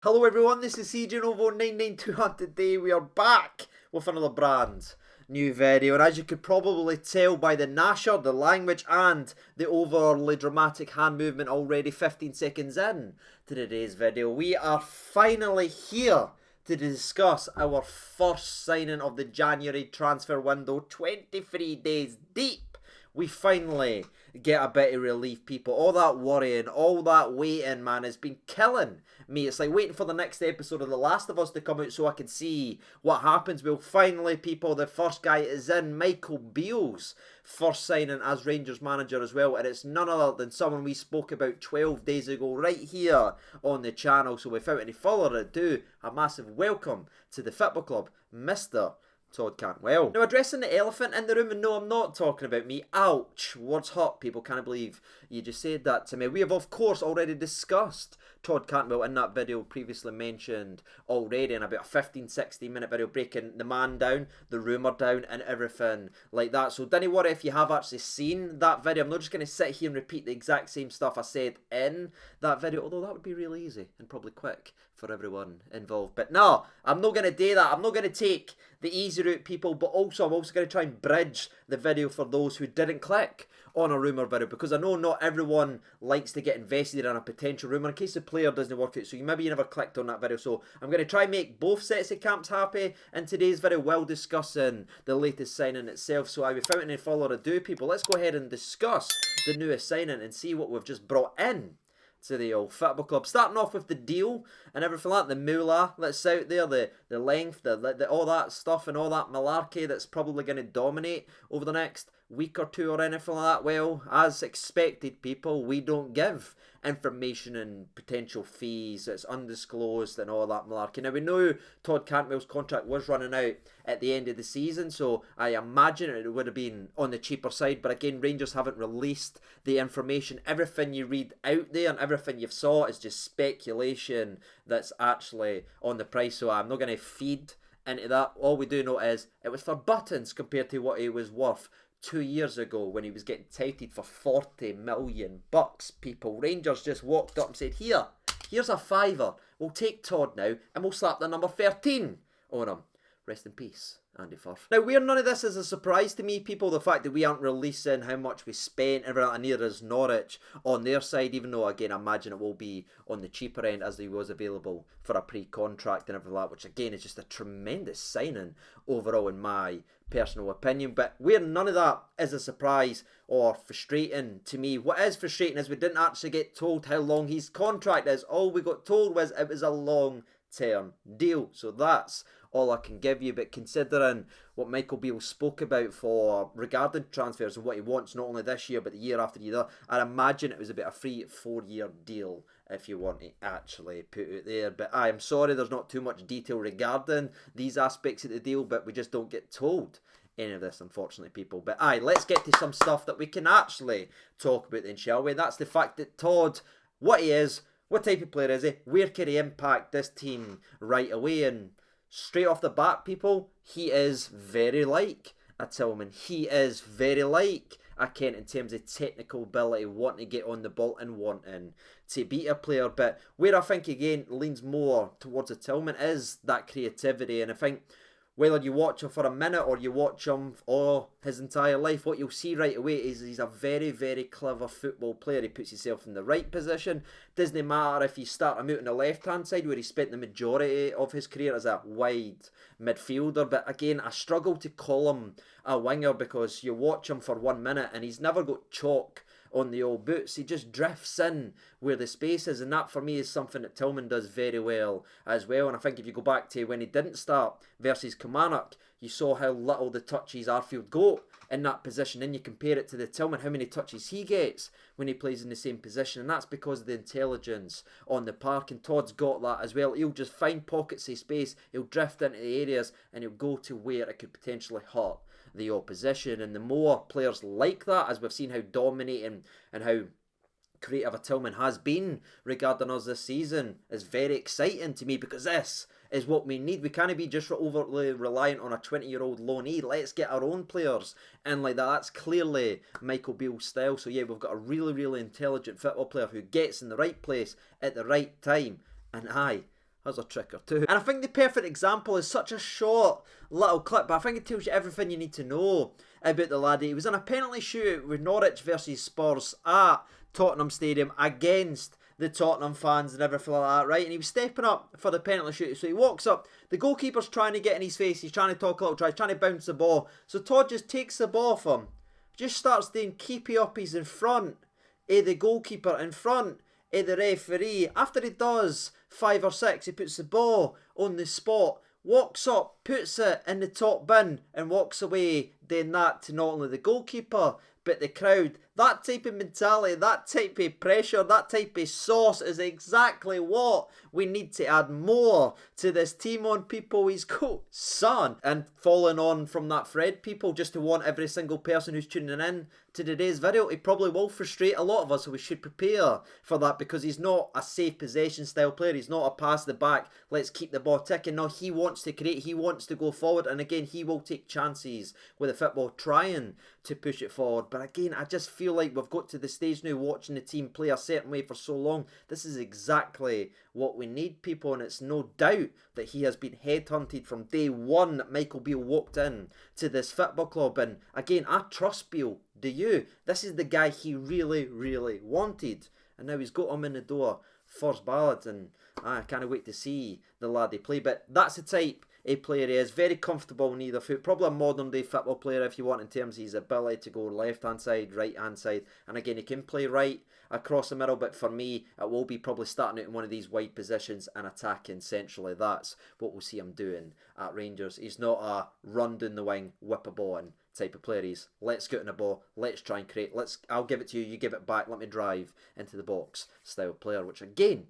Hello everyone, this is CJ Novo 992 and today we are back with another brand new video, and as you could probably tell by the gnasher, the language and the overly dramatic hand movement already 15 seconds in to today's video, we are finally here to discuss our first signing of the January transfer window, 23 days deep. We finally get a bit of relief, people. All that worrying, all that waiting, man, has been killing me. It's like waiting for the next episode of The Last of Us to come out so I can see what happens. Well, finally, people, the first guy is in. Michael Beale's first signing as Rangers manager as well, and it's none other than someone we spoke about 12 days ago right here on the channel. So without any further ado, a massive welcome to the Football Club, Mr. Todd Cantwell. Now, addressing the elephant in the room, and no, I'm not talking about me. Ouch. Words hurt, people. Can't believe you just said that to me. We have, of course, already discussed Todd Cantwell in that video previously mentioned already, in about a 15-16 minute video breaking the man down, the rumour down, and everything like that. So don't worry if you have actually seen that video. I'm not just going to sit here and repeat the exact same stuff I said in that video, although that would be really easy and probably quick for everyone involved. But no, I'm not going to do that. I'm not going to take the easy route, people, but also I'm also going to try and bridge the video for those who didn't click on a rumour video, because I know not everyone likes to get invested in a potential rumour in case the player doesn't work out, so maybe you never clicked on that video. So I'm going to try and make both sets of camps happy in today's video while discussing the latest signing itself. So without any further ado, people, let's go ahead and discuss the newest signing and see what we've just brought in to the old Football Club. Starting off with the deal and everything like that, the moolah that's out there, the length, the all that stuff and all that malarkey that's probably going to dominate over the next week or two or anything like that. Well, as expected, people, we don't give information and potential fees. It's undisclosed and all that malarkey. Now, we know Todd Cantwell's contract was running out at the end of the season, so I imagine it would have been on the cheaper side, but again, Rangers haven't released the information. Everything you read out there and everything you've saw is just speculation that's actually on the price, so I'm not going to feed into that. All we do know is it was for buttons compared to what he was worth 2 years ago when he was getting touted for 40 million bucks, people. Rangers just walked up and said, here's a fiver. We'll take Todd now and we'll slap the number 13 on him. Rest in peace, Andy Firth. Now, none of this is a surprise to me, people. The fact that we aren't releasing how much we spent, and neither is Norwich on their side, even though, again, I imagine it will be on the cheaper end as he was available for a pre-contract and everything like that, which, again, is just a tremendous signing overall in my personal opinion. But none of that is a surprise or frustrating to me. What is frustrating is we didn't actually get told how long his contract is. All we got told was it was a long-term deal. So that's all I can give you. But considering what Michael Beale spoke about for regarding transfers and what he wants not only this year but the year after year, I imagine it was about a 3-4 year deal if you want to actually put it there. But I am sorry there's not too much detail regarding these aspects of the deal, but we just don't get told any of this, unfortunately, people. But let's get to some stuff that we can actually talk about then, shall we? That's the fact that Todd, what he is, what type of player is he, where can he impact this team right away? And straight off the bat, people, he is very like a Tillman. He is very like a Kent in terms of technical ability, wanting to get on the ball and wanting to beat a player. But where I think, again, leans more towards a Tillman is that creativity. And I think whether you watch him for a minute or you watch him all his entire life, what you'll see right away is he's a very, very clever football player. He puts himself in the right position. Doesn't matter if you start him out on the left-hand side where he spent the majority of his career as a wide midfielder. But again, I struggle to call him a winger because you watch him for 1 minute and he's never got chalk on the old boots. He just drifts in where the space is, and that for me is something that Tillman does very well as well. And I think if you go back to when he didn't start versus Kilmarnock, you saw how little the touches Arfield got in that position. Then you compare it to the Tillman, how many touches he gets when he plays in the same position, and that's because of the intelligence on the park. And Todd's got that as well. He'll just find pockets of space, he'll drift into the areas, and he'll go to where it could potentially hurt the opposition. And the more players like that, as we've seen how dominating and how creative a Tillman has been regarding us this season, is very exciting to me, because this is what we need. We can't be just overly reliant on a 20-year-old loanee. Let's get our own players in like that. That's clearly Michael Beale's style. So yeah, we've got a really, really intelligent football player who gets in the right place at the right time. And has a trick or two. And I think the perfect example is such a short little clip, but I think it tells you everything you need to know about the laddie. He was in a penalty shootout with Norwich versus Spurs at Tottenham Stadium against the Tottenham fans and everything like that, right? And he was stepping up for the penalty shootout. So he walks up, the goalkeeper's trying to get in his face, he's trying to talk a little try, he's trying to bounce the ball. So Todd just takes the ball from him, just starts doing keepy uppies in front of the goalkeeper, in front of the referee. After he does 5 or 6, he puts the ball on the spot, walks up, puts it in the top bin and walks away, doing that to not only the goalkeeper but the crowd. That type of mentality, that type of pressure, that type of sauce is exactly what we need to add more to this team on, people. He's got son. And following on from that thread, people, just to want every single person who's tuning in to today's video, he probably will frustrate a lot of us, so we should prepare for that, because he's not a safe possession style player. He's not a pass the back, let's keep the ball ticking. No, he wants to create, he wants to go forward, and again, he will take chances with the football, trying to push it forward. But again, I just feel like we've got to the stage now, watching the team play a certain way for so long. This is exactly what we need, people, and it's no doubt that he has been headhunted from day one that Michael Beale walked in to this football club. And again, I trust Beale. Do you? This is the guy he really, really wanted, and now he's got him in the door, first ballot, and I can't wait to see the laddie play. But that's the type a player he is, very comfortable on either foot, probably a modern day football player if you want, in terms of his ability to go left hand side, right hand side, and again he can play right across the middle, but for me it will be probably starting out in one of these wide positions and attacking centrally. That's what we'll see him doing at Rangers. He's not a run down the wing, whip a ball in type of player. He's let's get in the ball, let's try and create, I'll give it to you, you give it back, let me drive into the box style player, which again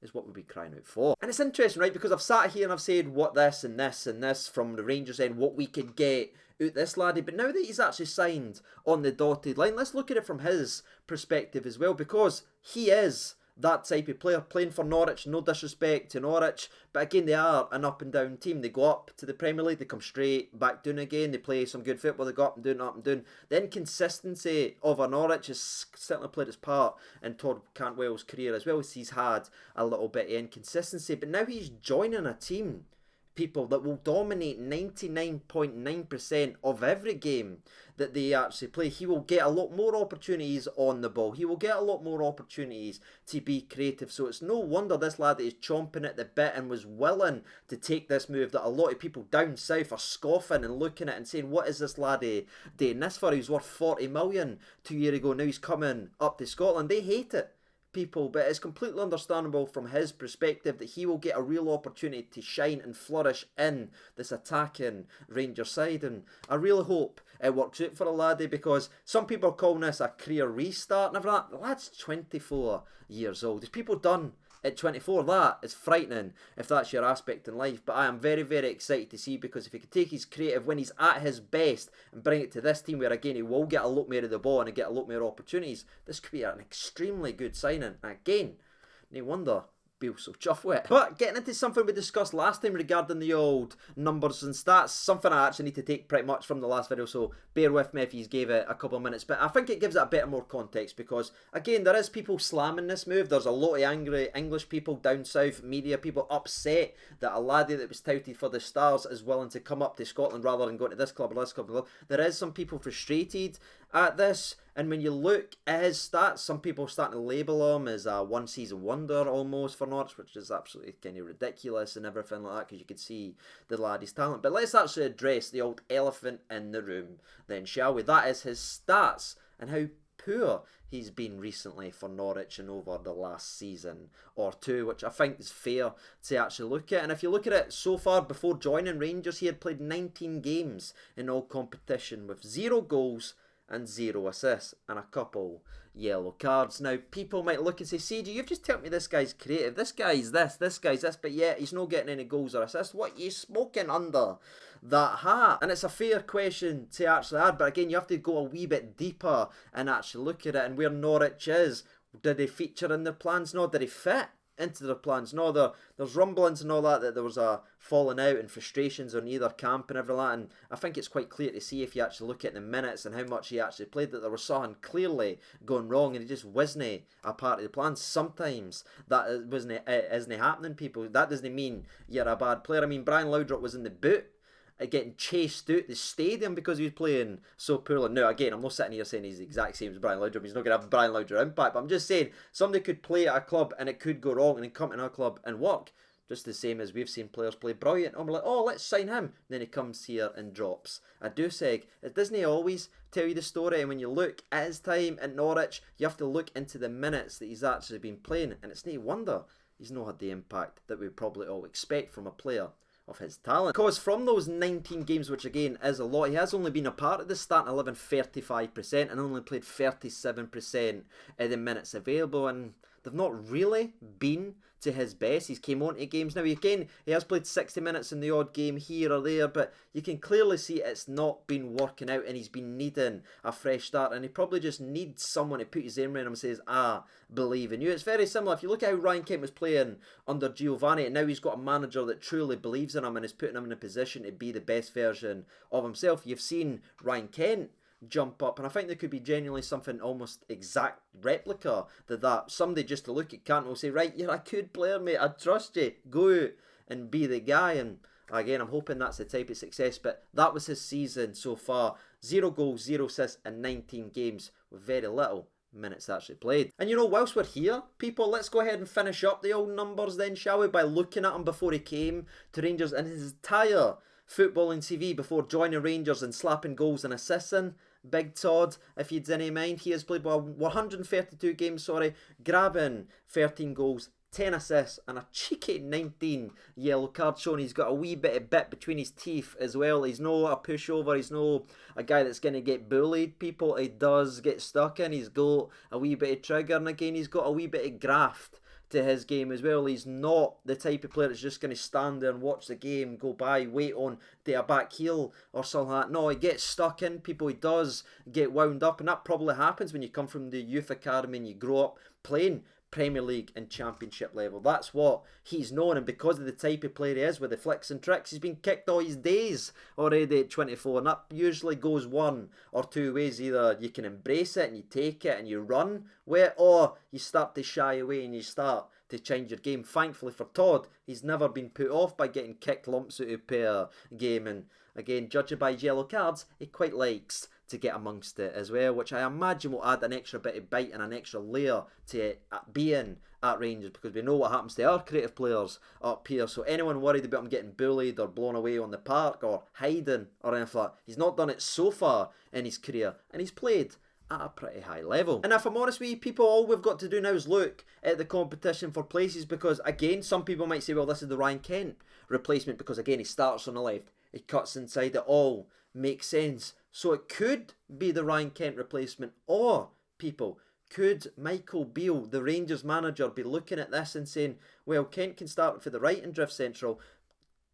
is what we'd be crying out for. And it's interesting, right, because I've sat here and I've said what this and this and this from the Rangers end, what we could get out this laddie, but now that he's actually signed on the dotted line, let's look at it from his perspective as well, because he is that type of player, playing for Norwich. No disrespect to Norwich, but again, they are an up and down team. They go up to the Premier League, they come straight back down again, they play some good football, they go up and down, up and down. The inconsistency of a Norwich has certainly played its part in Todd Cantwell's career as well, as he's had a little bit of inconsistency, but now he's joining a team, people, that will dominate 99.9% of every game that they actually play. He will get a lot more opportunities on the ball. He will get a lot more opportunities to be creative. So it's no wonder this lad is chomping at the bit and was willing to take this move that a lot of people down south are scoffing and looking at and saying, what is this laddie doing this for? He was worth 40 million 2 years ago. Now he's coming up to Scotland. They hate it, people, but it's completely understandable from his perspective that he will get a real opportunity to shine and flourish in this attacking Rangers side, and I really hope it works out for a laddie, because some people are calling this a career restart and everything. The lad's 24 years old. There's people done at 24. That is frightening if that's your aspect in life, but I am very, very excited to see, because if he could take his creative when he's at his best and bring it to this team where again he will get a lot more of the ball and get a lot more opportunities, this could be an extremely good signing. And again, no wonder Beale's so chuffed with it. But getting into something we discussed last time regarding the old numbers and stats, something I actually need to take pretty much from the last video, so bear with me if you gave it a couple of minutes, but I think it gives it a bit more context, because again, there is people slamming this move. There's a lot of angry English people down south, media people upset that a laddie that was touted for the Stars is willing to come up to Scotland rather than going to this club or this club. There is some people frustrated at this, and when you look at his stats, some people are starting to label him as a one season wonder almost for Norwich, which is absolutely kind of ridiculous and everything like that, because you could see the laddie's talent. But let's actually address the old elephant in the room then, shall we? That is his stats and how poor he's been recently for Norwich and over the last season or two, which I think is fair to actually look at. And if you look at it so far, before joining Rangers, he had played 19 games in all competition with 0 goals and 0 assists and a couple yellow cards. Now, people might look and say, CJ, you've just told me this guy's creative, this guy's this, but yet he's not getting any goals or assists. What are you smoking under that hat? And it's a fair question to actually add, but again, you have to go a wee bit deeper and actually look at it, and where Norwich is. Did he feature in their plans? No. Did he fit into their plans. No, there's rumblings and all that there was a falling out and frustrations on either camp and everything like that, and I think it's quite clear to see if you actually look at the minutes and how much he actually played that there was something clearly going wrong and he just wasn't a part of the plan. Sometimes that isn't happening, people. That doesn't mean you're a bad player. I mean, Brian Laudrup was in the boot getting chased out the stadium because he was playing so poorly. Now, again, I'm not sitting here saying he's the exact same as Brian Laudrup. He's not going to have Brian Laudrup impact, but I'm just saying somebody could play at a club and it could go wrong and then come to another club and work. Just the same as we've seen players play brilliant. And we're like, oh, let's sign him. Then he comes here and drops a deuce egg. It doesn't always tell you the story. And when you look at his time at Norwich, you have to look into the minutes that he's actually been playing. And it's no wonder he's not had the impact that we probably all expect from a player of his talent. Because from those 19 games, which again is a lot, he has only been a part of the starting 11 35% and only played 37% of the minutes available, and they've not really been to his best. He's came on to games now. Again, he has played 60 minutes in the odd game here or there, but you can clearly see it's not been working out and he's been needing a fresh start, and he probably just needs someone to put his arm around him and says, believe in you. It's very similar. If you look at how Ryan Kent was playing under Giovanni, and now he's got a manager that truly believes in him and is putting him in a position to be the best version of himself. You've seen Ryan Kent jump up, and I think there could be genuinely something almost exact replica that somebody just to look at Cantwell will say, right, you're a good player, mate, I trust you, go out and be the guy. And again, I'm hoping that's the type of success, but that was his season so far. 0 goals, 0 assists in 19 games with very little minutes actually played. And you know, whilst we're here, people, let's go ahead and finish up the old numbers then, shall we, by looking at him before he came to Rangers and his entire footballing CV before joining Rangers and slapping goals and assisting. Big Todd, if you didn't mind, he has played 132 games, grabbing 13 goals, 10 assists and a cheeky 19 yellow card, showing he's got a wee bit of bit between his teeth as well. He's no a pushover, he's no a guy that's going to get bullied, people. He does get stuck in, he's got a wee bit of trigger, and again, he's got a wee bit of graft to his game as well. He's not the type of player that's just going to stand there and watch the game go by, wait on to a back heel or something like that. No, he gets stuck in, people. He does get wound up, and that probably happens when you come from the youth academy and you grow up playing Premier League and Championship level. That's what he's known, and because of the type of player he is with the flicks and tricks, he's been kicked all his days already at 24, and that usually goes one or two ways. Either you can embrace it and you take it and you run with it, or you start to shy away and you start to change your game. Thankfully for Todd, he's never been put off by getting kicked lumps out of per game, and again, judging by his yellow cards, he quite likes to get amongst it as well, which I imagine will add an extra bit of bite and an extra layer to it being at Rangers, because we know what happens to our creative players up here. So anyone worried about him getting bullied or blown away on the park or hiding or anything like that, he's not done it so far in his career, and he's played at a pretty high level. And if I'm honest with you, people, all we've got to do now is look at the competition for places, because again, some people might say, well, this is the Ryan Kent replacement, because again, he starts on the left, he cuts inside, it all makes sense. So it could be the Ryan Kent replacement, or people, could Michael Beale, the Rangers manager, be looking at this and saying, well, Kent can start for the right and drift central.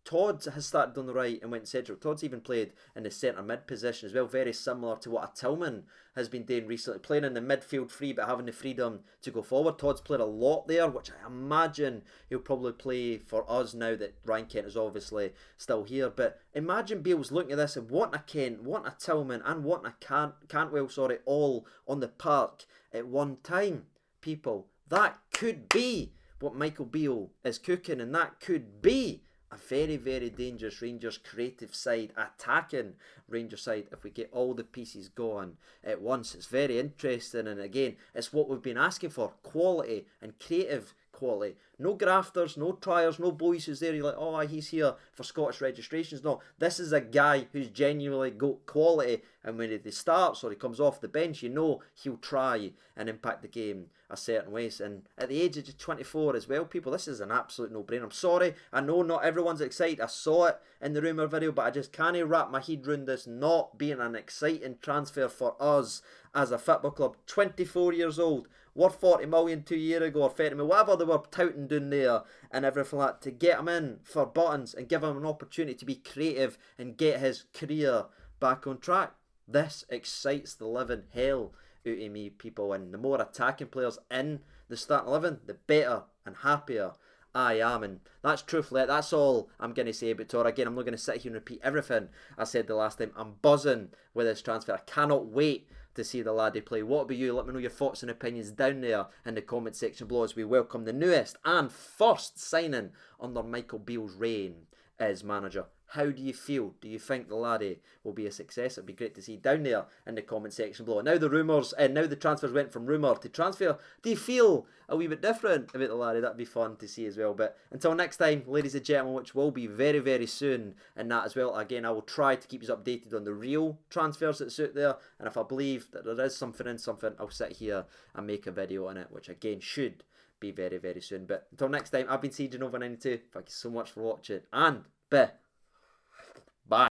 Todd has started on the right and went central. Todd's even played in the centre mid position as well, very similar to what a Tillman has been doing recently, playing in the midfield free but having the freedom to go forward. Todd's played a lot there, which I imagine he'll probably play for us now that Ryan Kent is obviously still here. But imagine Beale's looking at this and wanting a Kent, wanting a Tillman and wanting a Cantwell, all on the park at one time. People, that could be what Michael Beale is cooking, and that could be a very, very dangerous Rangers creative side, attacking Rangers side, if we get all the pieces going at once. It's very interesting, and again, it's what we've been asking for, quality and creative quality. No grafters, no triers, no boys who's there, you're like, oh, he's here for Scottish registrations. No, this is a guy who's genuinely got quality, and when he starts or he comes off the bench, you know he'll try and impact the game a certain way. And at the age of 24 as well, people, this is an absolute no-brainer. I'm sorry, I know not everyone's excited. I saw it in the rumour video, but I just can't wrap my head around this not being an exciting transfer for us as a football club. 24 years old, worth 40 million 2 years ago, or 30 million, whatever they were touting down there and everything like that, to get him in for buttons and give him an opportunity to be creative and get his career back on track. This excites the living hell out of me, people, and the more attacking players in the starting 11, the better and happier I am. And that's truthfully, that's all I'm going to say about Tor. Again, I'm not going to sit here and repeat everything I said the last time. I'm buzzing with this transfer. I cannot wait to see the laddie play. What about you? Let me know your thoughts and opinions down there in the comment section below as we welcome the newest and first signing under Michael Beale's reign as manager. How do you feel? Do you think the laddie will be a success? It'd be great to see down there in the comment section below. Now the rumours, and now the transfers went from rumour to transfer. Do you feel a wee bit different about the laddie? That'd be fun to see as well. But until next time, ladies and gentlemen, which will be very, very soon, and that as well. Again, I will try to keep you updated on the real transfers that's out there. And if I believe that there is something in something, I'll sit here and make a video on it, which again should be very, very soon. But until next time, I've been CJ Nova 92. Thank you so much for watching, and bye.